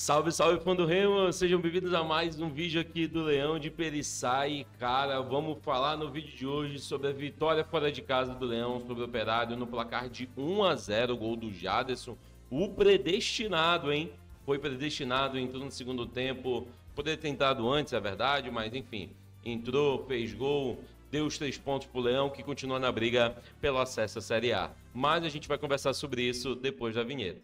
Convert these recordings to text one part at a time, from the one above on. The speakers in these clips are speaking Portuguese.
Salve, salve, fã do Remo! Sejam bem-vindos a mais um vídeo aqui do Leão de Perissai. Cara, vamos falar no vídeo de hoje sobre a vitória fora de casa do Leão sobre o Operário no placar de 1-0, gol do Jaderson. O predestinado, hein? Foi predestinado, entrou no segundo tempo. Poderia ter entrado antes, é verdade, mas enfim. Entrou, fez gol, deu os 3 pontos pro Leão, que continua na briga pelo acesso à Série A. Mas a gente vai conversar sobre isso depois da vinheta.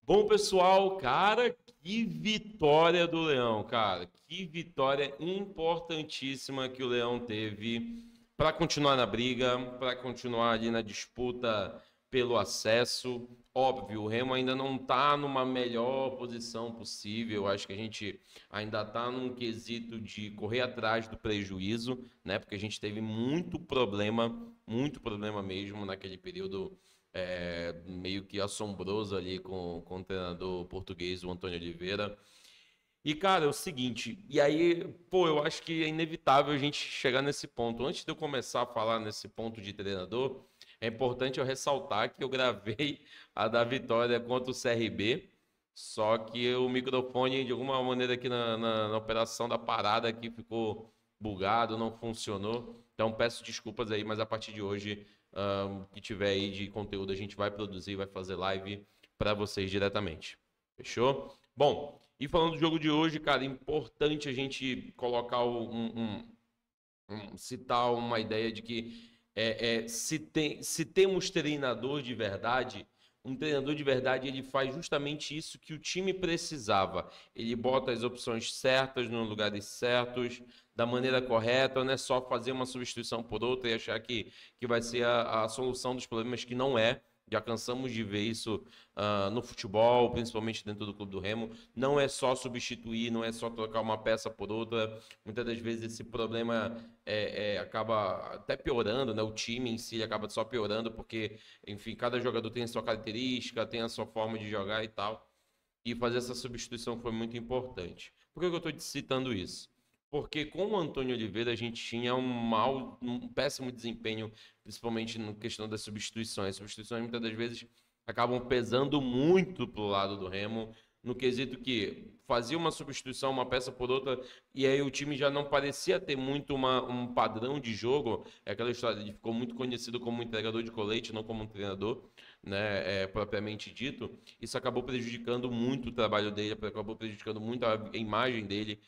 Bom, pessoal, cara, que vitória do Leão, cara. Que vitória importantíssima que o Leão teve para continuar na briga, para continuar ali na disputa pelo acesso. Óbvio, o Remo ainda não está numa melhor posição possível. Acho que a gente ainda está num quesito de correr atrás do prejuízo, né? Porque a gente teve muito problema mesmo naquele período. Meio que assombroso ali com o treinador português, o Antônio Oliveira. E, cara, é o seguinte, e aí, pô, eu acho que é inevitável a gente chegar nesse ponto. Antes de eu começar a falar nesse ponto de treinador, é importante eu ressaltar que eu gravei a da vitória contra o CRB, só que o microfone, de alguma maneira, aqui na operação da parada aqui ficou bugado, não funcionou. Então, peço desculpas aí, mas a partir de hoje, que tiver aí de conteúdo, a gente vai produzir, vai fazer live para vocês diretamente. Fechou? Bom, e falando do jogo de hoje, cara, é importante a gente colocar citar uma ideia de que se temos treinador de verdade, um treinador de verdade, ele faz justamente isso que o time precisava. Ele bota as opções certas nos lugares certos, da maneira correta, não é só fazer uma substituição por outra e achar que vai ser a solução dos problemas, que não é. Já cansamos de ver isso no futebol, principalmente dentro do Clube do Remo. Não é só substituir, não é só trocar uma peça por outra. Muitas das vezes esse problema acaba até piorando, né? O time em si acaba só piorando, porque, enfim, cada jogador tem a sua característica, tem a sua forma de jogar e tal. E fazer essa substituição foi muito importante. Por que eu estou citando isso? Porque com o Antônio Oliveira a gente tinha um péssimo desempenho, principalmente na questão das substituições. As substituições muitas das vezes acabam pesando muito pro lado do Remo, no quesito que fazia uma substituição, uma peça por outra, e aí o time já não parecia ter muito um padrão de jogo. É aquela história, ele ficou muito conhecido como um entregador de colete, não como um treinador, né, propriamente dito. Isso acabou prejudicando muito o trabalho dele, acabou prejudicando muito a imagem dele.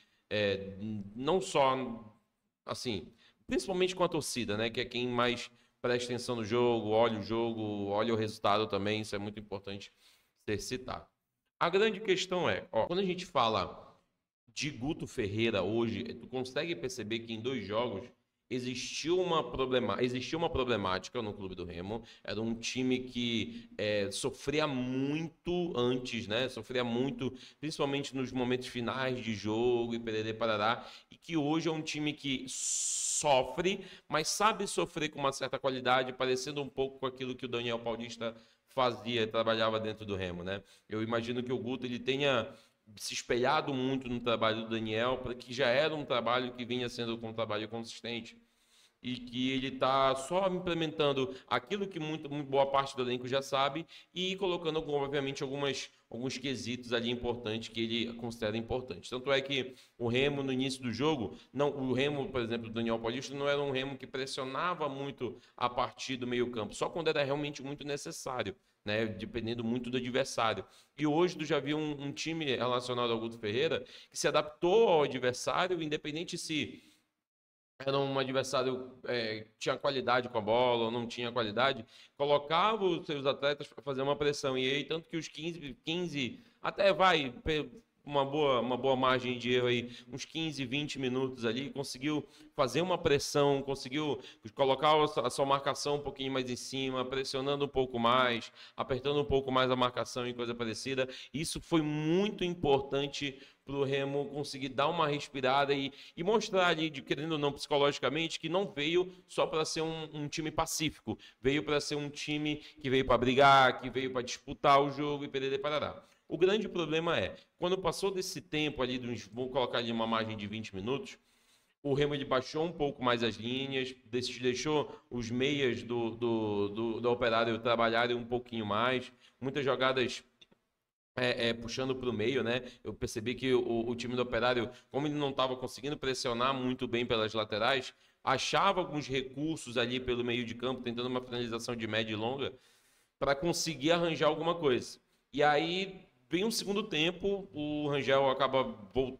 Não só, assim, principalmente com a torcida, né? Que é quem mais presta atenção no jogo, olha o resultado também, isso é muito importante ser citado. A grande questão quando a gente fala de Guto Ferreira hoje, tu consegue perceber que em 2 jogos existiu uma problemática no Clube do Remo. Era um time que sofria muito antes, né? Sofria muito, principalmente nos momentos finais de jogo e perere parará. E que hoje é um time que sofre, mas sabe sofrer com uma certa qualidade, parecendo um pouco com aquilo que o Daniel Paulista fazia, trabalhava dentro do Remo, né? Eu imagino que o Guto ele tenha se espelhado muito no trabalho do Daniel, que já era um trabalho que vinha sendo um trabalho consistente, e que ele está só implementando aquilo que muito boa parte do elenco já sabe e colocando, obviamente, alguns quesitos ali importantes que ele considera importantes. Tanto é que o Remo, no início do jogo, o Remo, por exemplo, do Daniel Paulista, não era um Remo que pressionava muito a partir do meio-campo, só quando era realmente muito necessário, né, dependendo muito do adversário. E hoje tu já viu um time relacionado ao Guto Ferreira que se adaptou ao adversário, independente se era um adversário que tinha qualidade com a bola ou não tinha qualidade, colocava os seus atletas para fazer uma pressão. E aí, tanto que os 15 até vai uma boa margem de erro aí, uns 15, 20 minutos ali, conseguiu fazer uma pressão, conseguiu colocar a sua marcação um pouquinho mais em cima, pressionando um pouco mais, apertando um pouco mais a marcação e coisa parecida. Isso foi muito importante para o Remo conseguir dar uma respirada e mostrar ali, querendo ou não, psicologicamente, que não veio só para ser um time pacífico, veio para ser um time que veio para brigar, que veio para disputar o jogo e perder parará. O grande problema quando passou desse tempo ali, vou colocar ali uma margem de 20 minutos, O Remo ele baixou um pouco mais as linhas, deixou os meias do Operário trabalharem um pouquinho mais. Muitas jogadas puxando para o meio, né? Eu percebi que o time do Operário, como ele não estava conseguindo pressionar muito bem pelas laterais, achava alguns recursos ali pelo meio de campo, tentando uma finalização de média e longa, para conseguir arranjar alguma coisa. E aí vem um segundo tempo, o Rangel acaba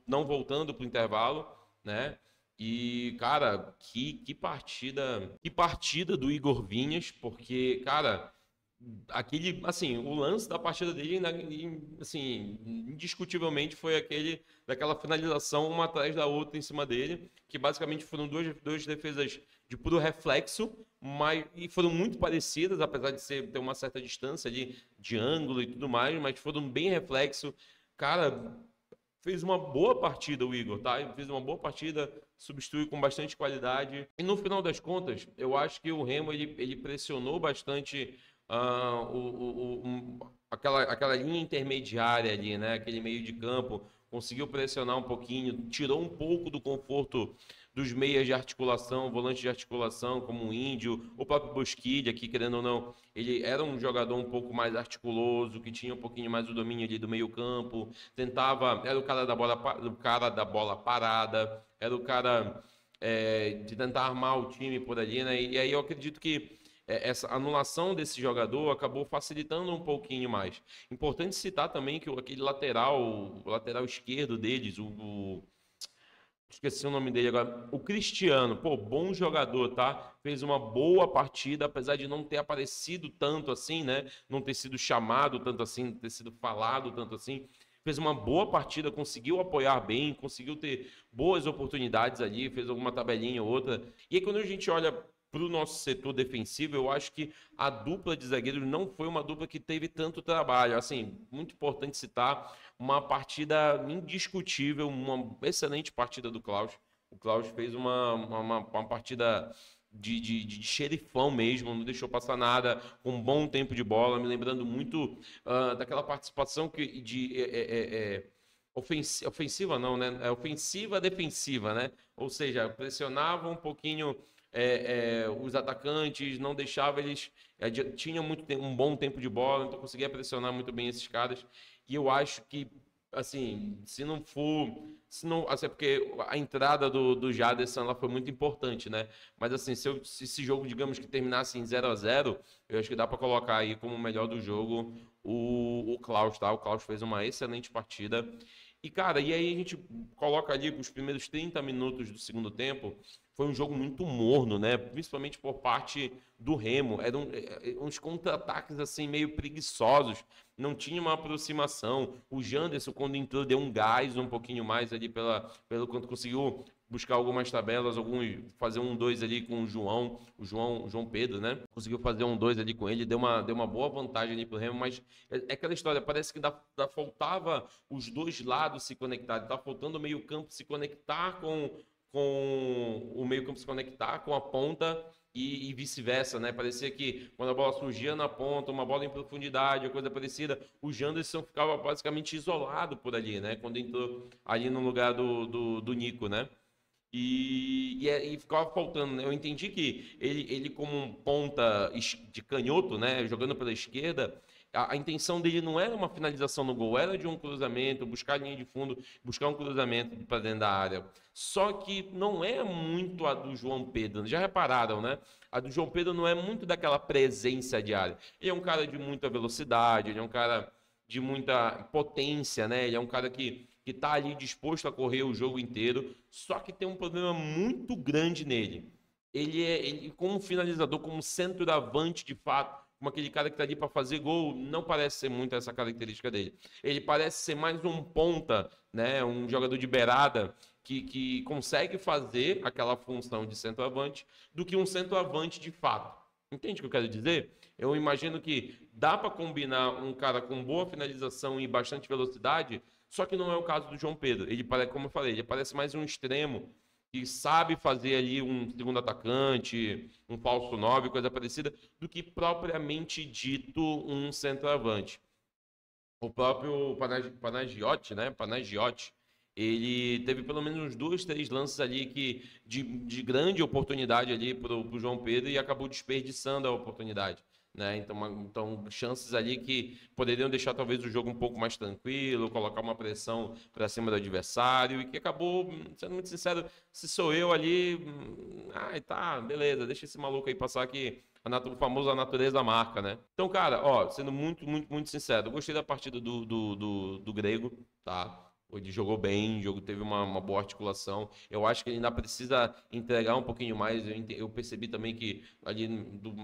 não voltando para o intervalo, né? E, cara, que partida do Igor Vinhas, porque, cara, aquele, assim, o lance da partida dele, assim, indiscutivelmente foi aquele daquela finalização uma atrás da outra em cima dele, que basicamente foram duas defesas de puro reflexo, mas e foram muito parecidas, apesar de ter uma certa distância ali de ângulo e tudo mais, mas foram bem reflexo. Cara, fez uma boa partida o Igor, tá? Ele fez uma boa partida, substitui com bastante qualidade. E no final das contas, eu acho que o Remo ele pressionou bastante aquela linha intermediária ali, né? Aquele meio de campo, conseguiu pressionar um pouquinho, tirou um pouco do conforto dos meias de articulação, volantes de articulação, como o Índio, o próprio Bosquilha, que querendo ou não, ele era um jogador um pouco mais articuloso, que tinha um pouquinho mais o domínio ali do meio campo, tentava, era o cara da bola parada, era o cara de tentar armar o time por ali, né? E aí eu acredito que essa anulação desse jogador acabou facilitando um pouquinho mais. Importante citar também que aquele lateral, o lateral esquerdo deles, esqueci o nome dele agora, o Cristiano, pô, bom jogador, tá? Fez uma boa partida, apesar de não ter aparecido tanto assim, né? Não ter sido chamado tanto assim, não ter sido falado tanto assim. Fez uma boa partida, conseguiu apoiar bem, conseguiu ter boas oportunidades ali, fez alguma tabelinha ou outra. E aí, quando a gente olha para o nosso setor defensivo, eu acho que a dupla de zagueiros não foi uma dupla que teve tanto trabalho. Assim, muito importante citar uma partida indiscutível, uma excelente partida do Klaus. O Klaus fez uma partida de xerifão mesmo, não deixou passar nada, com um bom tempo de bola, me lembrando muito daquela participação ofensiva não, né? É ofensiva defensiva, né? Ou seja, pressionava um pouquinho os atacantes, não deixava eles. Tinha um bom tempo de bola, então conseguia pressionar muito bem esses caras. E eu acho que, assim, se não for. Se não, assim, porque a entrada do Jaderson ela foi muito importante, né? Mas, assim, se esse jogo, digamos que terminasse em 0-0, eu acho que dá para colocar aí como o melhor do jogo o Klaus, tá? O Klaus fez uma excelente partida. E, cara, e aí a gente coloca ali os primeiros 30 minutos do segundo tempo, foi um jogo muito morno, né? Principalmente por parte do Remo. Eram uns contra-ataques assim meio preguiçosos. Não tinha uma aproximação. O Janderson, quando entrou, deu um gás um pouquinho mais ali pelo quanto conseguiu buscar algumas tabelas, fazer 1-2 ali com o João Pedro, né? Conseguiu fazer 1-2 ali com ele, deu uma boa vantagem ali pro Remo, mas é aquela história, parece que faltava os dois lados se conectarem, tá faltando o meio-campo se conectar com o meio-campo se conectar com a ponta e vice-versa, né? Parecia que quando a bola surgia na ponta, uma bola em profundidade, ou coisa parecida, o Janderson ficava basicamente isolado por ali, né? Quando entrou ali no lugar do Nico, né? E ficava faltando, né? Eu entendi que ele como um ponta de canhoto, né? Jogando pela esquerda, a intenção dele não era uma finalização no gol, era de um cruzamento, buscar a linha de fundo, buscar um cruzamento para dentro da área. Só que não é muito a do João Pedro. Já repararam, né? A do João Pedro não é muito daquela presença de área. Ele é um cara de muita velocidade, ele é um cara de muita potência, né? Ele é um cara que está ali disposto a correr o jogo inteiro, só que tem um problema muito grande nele. Ele como finalizador, como centroavante de fato, como aquele cara que está ali para fazer gol, não parece ser muito essa característica dele. Ele parece ser mais um ponta, né? Um jogador de beirada que consegue fazer aquela função de centroavante do que um centroavante de fato. Entende o que eu quero dizer? Eu imagino que dá para combinar um cara com boa finalização e bastante velocidade, só que não é o caso do João Pedro. Ele parece, como eu falei, ele parece mais um extremo que sabe fazer ali um segundo atacante, um falso 9, coisa parecida, do que propriamente dito um centroavante. O próprio Panagiotti, né? Panagiotti, ele teve pelo menos uns 2, 3 lances ali de grande oportunidade ali para o João Pedro e acabou desperdiçando a oportunidade. Né? Então, chances ali que poderiam deixar talvez o jogo um pouco mais tranquilo, colocar uma pressão para cima do adversário, e que acabou, sendo muito sincero, se sou eu ali, ai, tá, beleza, deixa esse maluco aí passar que o famoso a natureza da marca, né? Então, cara, ó, sendo muito sincero, eu gostei da partida do Grego, tá? Ele jogou bem, o jogo teve uma boa articulação. Eu acho que ele ainda precisa entregar um pouquinho mais. Eu percebi também que ali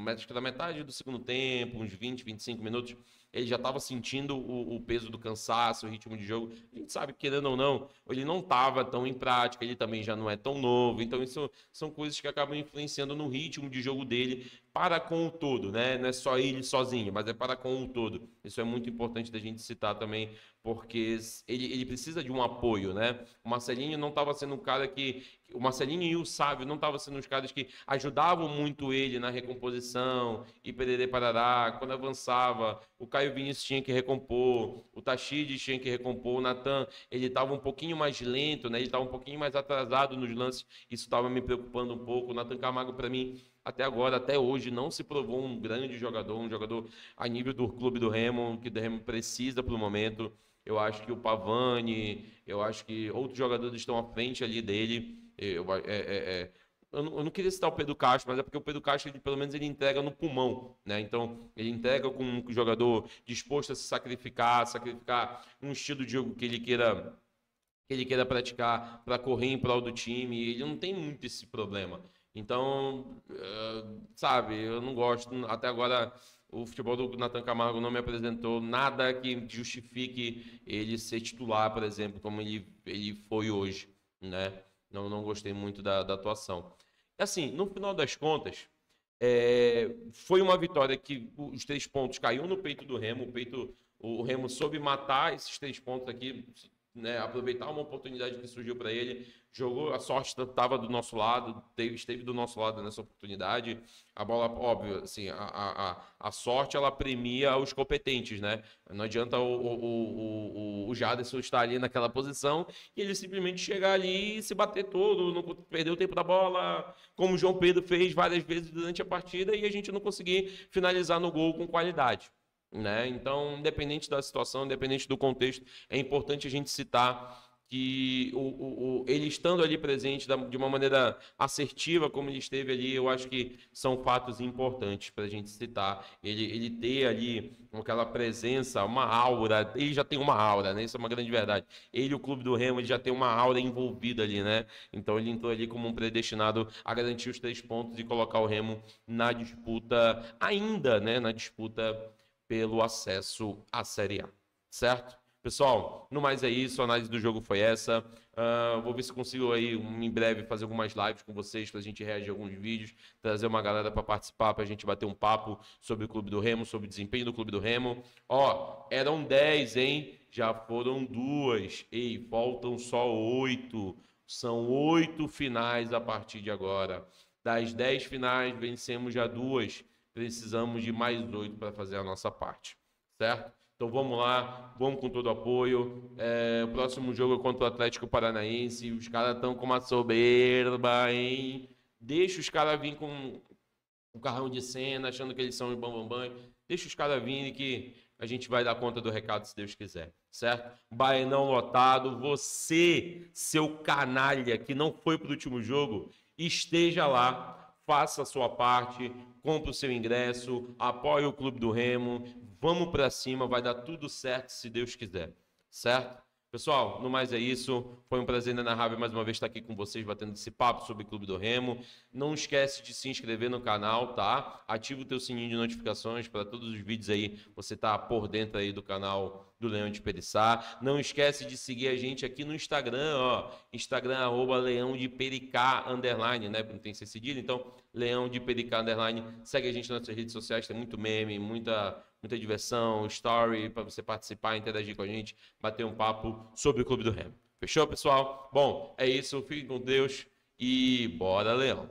acho que da metade do segundo tempo, uns 20, 25 minutos, ele já estava sentindo o peso do cansaço, o ritmo de jogo. A gente sabe que, querendo ou não, ele não estava tão em prática, ele também já não é tão novo. Então, isso são coisas que acabam influenciando no ritmo de jogo dele para com o todo, né? Não é só ele sozinho, mas é para com o todo. Isso é muito importante da gente citar também, porque ele precisa de um apoio, né? O Marcelinho não estava sendo um cara que... O Marcelinho e o Sávio não estavam sendo os caras que ajudavam muito ele na recomposição, e pererê parará, quando avançava, o Caio Vinícius tinha que recompor, o Tachides tinha que recompor, o Natan, ele estava um pouquinho mais lento, né? Ele estava um pouquinho mais atrasado nos lances, isso estava me preocupando um pouco. O Nathan Camargo, para mim, até agora, até hoje, não se provou um grande jogador, um jogador a nível do clube do Remo, que o Remo precisa para o momento. Eu acho que o Pavani, eu acho que outros jogadores estão à frente ali dele. Eu não queria citar o Pedro Castro, mas é porque o Pedro Castro, ele, pelo menos, ele entrega no pulmão, né? Então, ele entrega com um jogador disposto a se sacrificar um estilo de jogo que ele queira praticar para correr em prol do time. E ele não tem muito esse problema. Então, sabe, eu não gosto. Até agora, o futebol do Nathan Camargo não me apresentou nada que justifique ele ser titular, por exemplo, como ele foi hoje, né? Não gostei muito da atuação. Assim, no final das contas, foi uma vitória que os 3 pontos caiu no peito do Remo. O Remo soube matar esses 3 pontos aqui, né, aproveitar uma oportunidade que surgiu para ele, jogou, a sorte estava do nosso lado, esteve do nosso lado nessa oportunidade. A bola, óbvio, assim, a sorte, ela premia os competentes, né? Não adianta o Jaderson estar ali naquela posição e ele simplesmente chegar ali e se bater todo, não perder o tempo da bola, como o João Pedro fez várias vezes durante a partida, e a gente não conseguir finalizar no gol com qualidade. Né? Então, independente da situação, independente do contexto, é importante a gente citar que ele estando ali presente de uma maneira assertiva, como ele esteve ali, eu acho que são fatos importantes para a gente citar. Ele ter ali aquela presença, uma aura, ele já tem uma aura, né? Isso é uma grande verdade. Ele, o clube do Remo, ele já tem uma aura envolvida ali, né? Então ele entrou ali como um predestinado a garantir os 3 pontos e colocar o Remo na disputa, ainda, né? Na disputa pelo acesso à Série A, certo? Pessoal, no mais é isso, a análise do jogo foi essa. Vou ver se consigo aí em breve fazer algumas lives com vocês para a gente reagir a alguns vídeos, trazer uma galera para participar, para a gente bater um papo sobre o Clube do Remo, sobre o desempenho do Clube do Remo. Ó, eram 10, hein? Já foram 2. Ei, faltam só 8. São 8 finais a partir de agora. Das 10 finais, vencemos já 2. Precisamos de mais 8 para fazer a nossa parte, certo? Então vamos lá, vamos com todo o apoio. O próximo jogo é contra o Atlético Paranaense. Os caras estão com uma soberba, hein? Deixa os caras virem com o carrão de cena, achando que eles são os bambambam. Deixa os caras virem que a gente vai dar conta do recado, se Deus quiser, certo? Baenão lotado. Você, seu canalha, que não foi para o último jogo, esteja lá. Faça a sua parte, compre o seu ingresso, apoie o Clube do Remo, vamos para cima, vai dar tudo certo se Deus quiser, certo? Pessoal, no mais é isso, foi um prazer inenarrável mais uma vez estar aqui com vocês, batendo esse papo sobre o Clube do Remo. Não esquece de se inscrever no canal, tá? Ativa o teu sininho de notificações para todos os vídeos aí, você tá por dentro aí do canal do Leão de Periçá. Não esquece de seguir a gente aqui no Instagram, ó, Instagram @leãodepericá_, né? Não tem que ser cedilha, então Leão de Pericá_. Segue a gente nas nossas redes sociais, tem muito meme, muita diversão, story para você participar, interagir com a gente, bater um papo sobre o Clube do Remo. Fechou, pessoal? Bom, é isso. Fiquem com Deus e bora, Leão!